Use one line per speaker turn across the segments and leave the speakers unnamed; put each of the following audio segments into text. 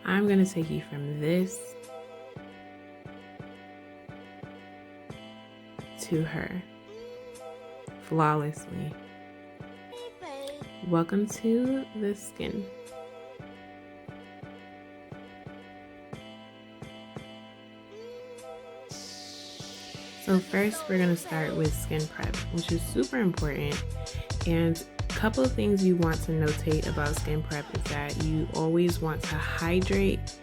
I'm going to take you from this to her flawlessly. Welcome to the skin. So first we're going to start with skin prep, which is super important. And a couple of things you want to notate about skin prep is that you always want to hydrate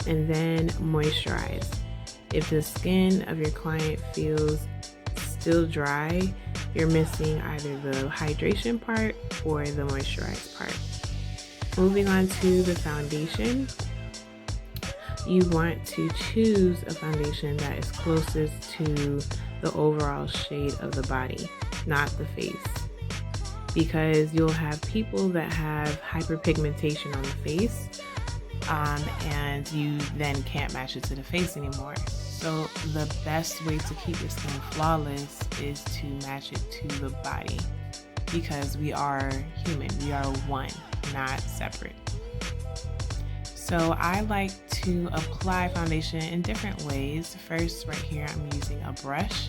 and then moisturize. If the skin of your client feels still dry, you're missing either the hydration part or the moisturize part. Moving on to the foundation, you want to choose a foundation that is closest to the overall shade of the body, not the face. Because you'll have people that have hyperpigmentation on the face, and you then can't match it to the face anymore. So the best way to keep your skin flawless is to match it to the body, because we are human, we are one, not separate. So I like to apply foundation in different ways. First, right here, I'm using a brush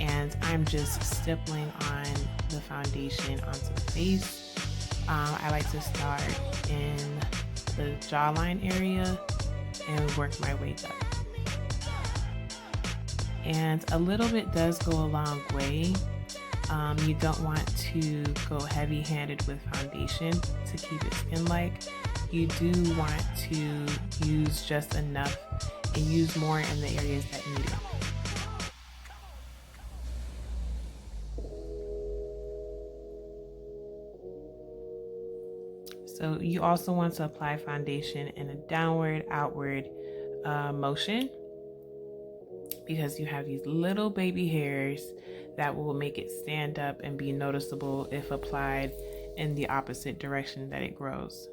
and I'm just stippling on the foundation onto the face. I like to start in the jawline area and work my way up. And a little bit does go a long way. You don't want to go heavy-handed with foundation to keep it skin-like. You do want to use just enough and use more in the areas that need it. So you also want to apply foundation in a downward, outward motion, because you have these little baby hairs that will make it stand up and be noticeable if applied in the opposite direction that it grows.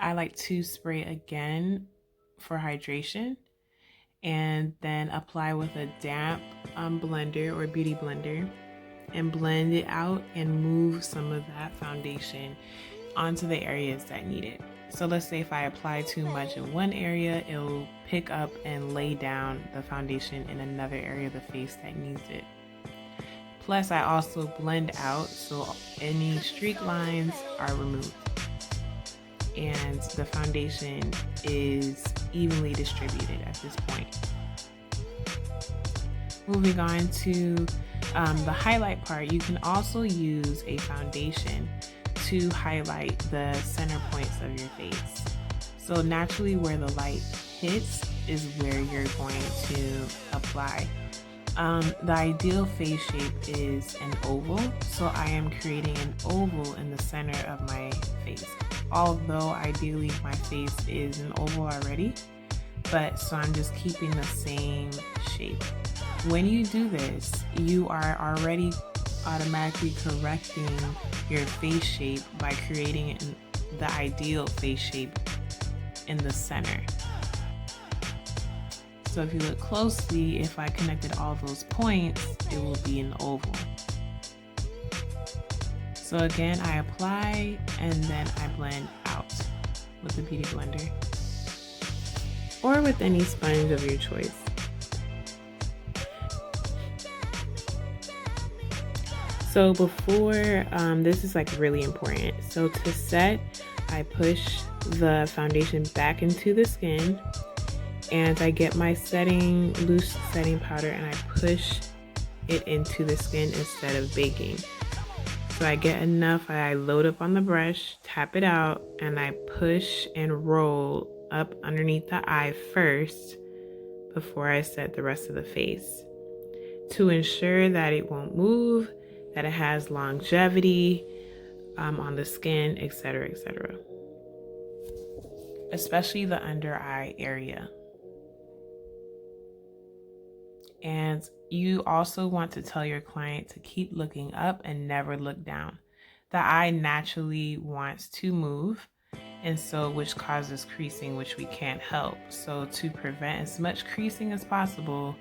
I like to spray again for hydration and then apply with a damp blender or beauty blender and blend it out and move some of that foundation onto the areas that need it. So let's say if I apply too much in one area, it'll pick up and lay down the foundation in another area of the face that needs it. Plus, I also blend out so any streak lines are removed and the foundation is evenly distributed at this point. Moving on to the highlight part, you can also use a foundation to highlight the center points of your face. So naturally where the light hits is where you're going to apply. The ideal face shape is an oval, so I am creating an oval in the center of my face. Although ideally my face is an oval already, so I'm just keeping the same shape. When you do this, you are already automatically correcting your face shape by creating the ideal face shape in the center. So if you look closely, if I connected all those points, it will be an oval. So again, I apply and then I blend out with the beauty blender or with any sponge of your choice. So before, this is like really important. So to set, I push the foundation back into the skin and I get my loose setting powder and I push it into the skin instead of baking. So I get enough, I load up on the brush, tap it out, and I push and roll up underneath the eye first before I set the rest of the face to ensure that it won't move, that it has longevity on the skin, etc., etc. Especially the under eye area. And you also want to tell your client to keep looking up and never look down. The eye naturally wants to move, and so which causes creasing, which we can't help. So to prevent as much creasing as possible,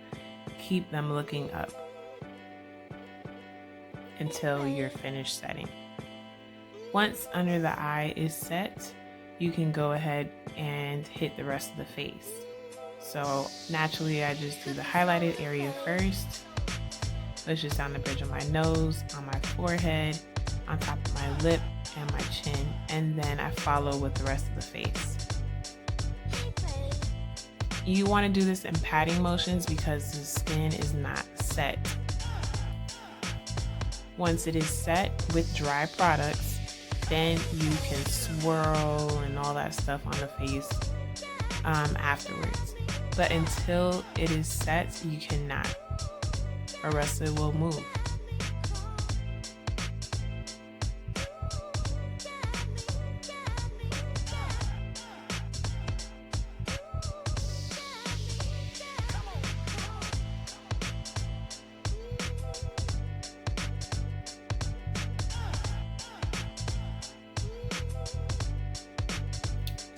keep them looking up until you're finished setting. Once under the eye is set, you can go ahead and hit the rest of the face. So naturally, I just do the highlighted area first, push this down the bridge of my nose, on my forehead, on top of my lip and my chin, and then I follow with the rest of the face. You want to do this in patting motions because the skin is not set. Once it is set with dry products, then you can swirl and all that stuff on the face afterwards. But until it is set, you cannot, or else it will move.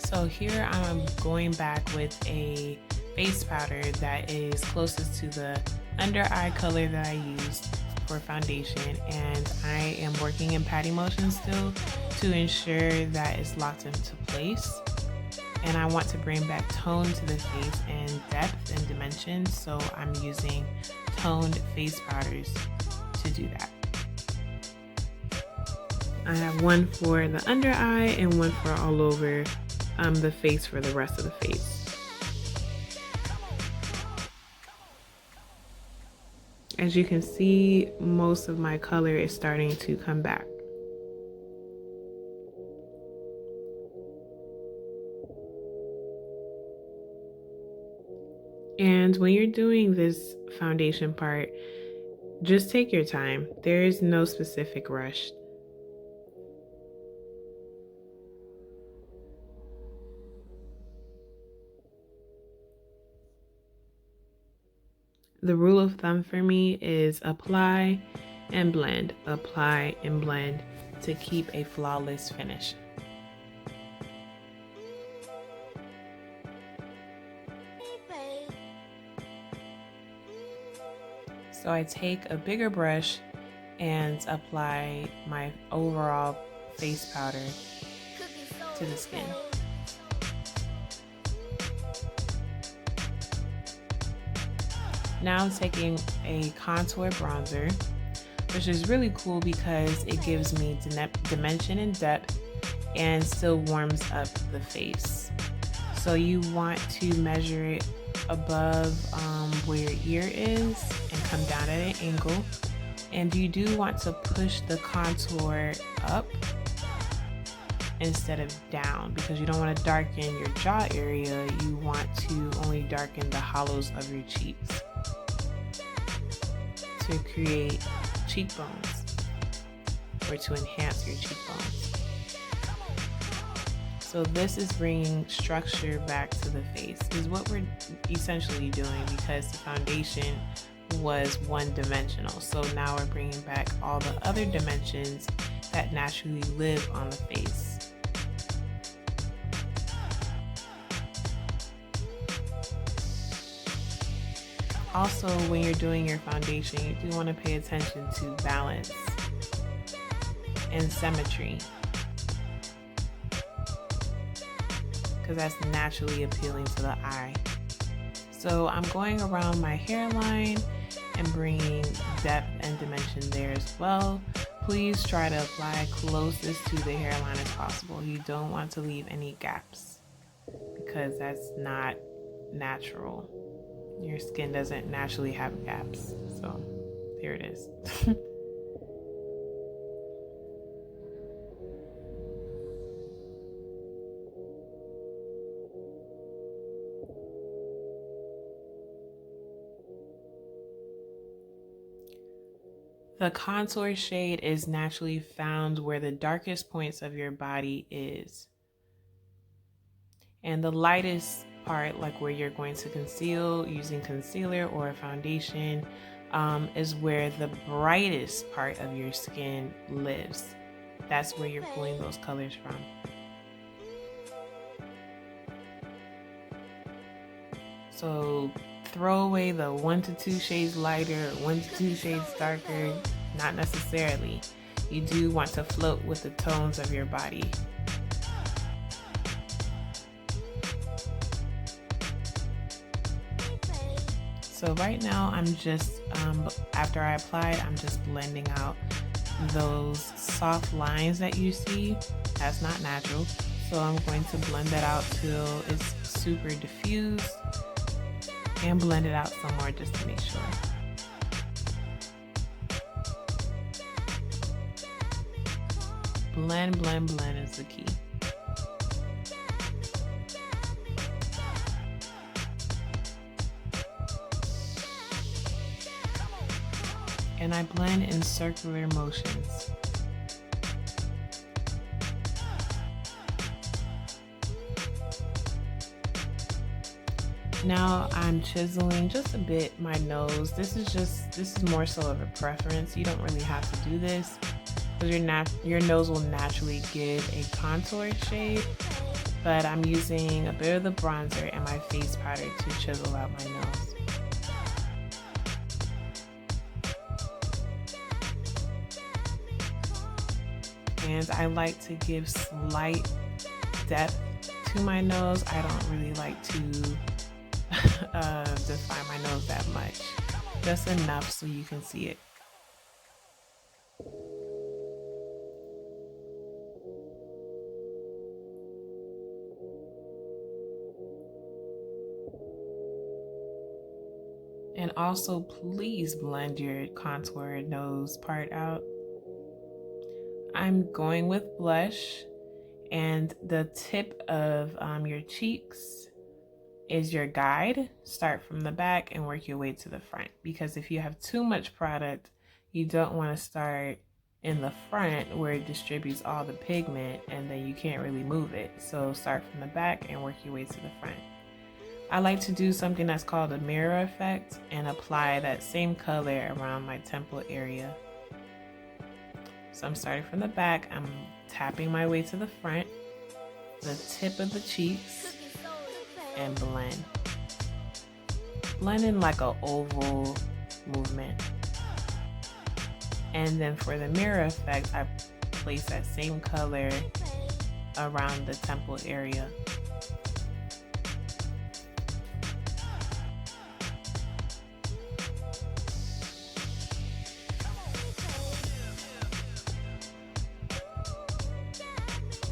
So here I'm going back with a face powder that is closest to the under eye color that I used for foundation, and I am working in patting motion still to ensure that it's locked into place. And I want to bring back tone to the face and depth and dimension, so I'm using toned face powders to do that. I have one for the under eye and one for all over the face for the rest of the face. As you can see, most of my color is starting to come back. And when you're doing this foundation part, just take your time. There is no specific rush. The rule of thumb for me is apply and blend, apply and blend to keep a flawless finish. So I take a bigger brush and apply my overall face powder to the skin. Now I'm taking a contour bronzer, which is really cool because it gives me dimension and depth and still warms up the face. So you want to measure it above where your ear is and come down at an angle. And you do want to push the contour up instead of down because you don't want to darken your jaw area. You want to only darken the hollows of your cheeks to create cheekbones or to enhance your cheekbones. So this is bringing structure back to the face, is what we're essentially doing, because the foundation was one-dimensional. So now we're bringing back all the other dimensions that naturally live on the face. Also, when you're doing your foundation, you do want to pay attention to balance and symmetry, because that's naturally appealing to the eye. So I'm going around my hairline and bringing depth and dimension there as well. Please try to apply closest to the hairline as possible. You don't want to leave any gaps because that's not natural. Your skin doesn't naturally have gaps. So there it is. The contour shade is naturally found where the darkest points of your body is. And the lightest part, like where you're going to conceal using concealer or a foundation, is where the brightest part of your skin lives. That's where you're pulling those colors from. So throw away the 1 to 2 shades lighter, 1 to 2 shades darker. Not necessarily. You do want to float with the tones of your body. So right now I'm just, after I applied, I'm just blending out those soft lines that you see. That's not natural. So I'm going to blend that out till it's super diffused and blend it out some more just to make sure. Blend, blend, blend is the key. And I blend in circular motions. Now I'm chiseling just a bit my nose. This is more so of a preference. You don't really have to do this because your nose will naturally give a contour shade, but I'm using a bit of the bronzer and my face powder to chisel out my nose. And I like to give slight depth to my nose. I don't really like to define my nose that much. Just enough so you can see it. And also please blend your contour nose part out. I'm going with blush, and the tip of your cheeks is your guide. Start from the back and work your way to the front, because if you have too much product, you don't want to start in the front where it distributes all the pigment and then you can't really move it. So start from the back and work your way to the front. I like to do something that's called a mirror effect and apply that same color around my temple area. So I'm starting from the back, I'm tapping my way to the front, the tip of the cheeks, and blend. Blend in like an oval movement. And then for the mirror effect, I place that same color around the temple area.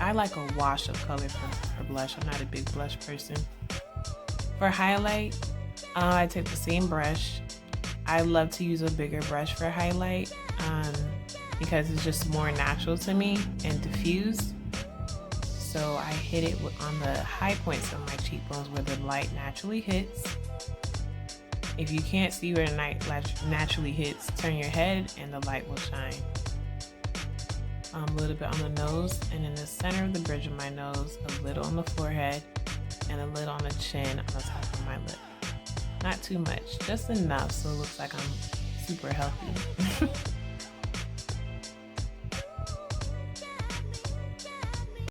I like a wash of color for blush. I'm not a big blush person. For highlight, I take the same brush. I love to use a bigger brush for highlight because it's just more natural to me and diffused. So I hit it on the high points of my cheekbones where the light naturally hits. If you can't see where the light naturally hits, turn your head and the light will shine. A little bit on the nose, and in the center of the bridge of my nose, a little on the forehead, and a little on the chin on the top of my lip. Not too much, just enough so it looks like I'm super healthy.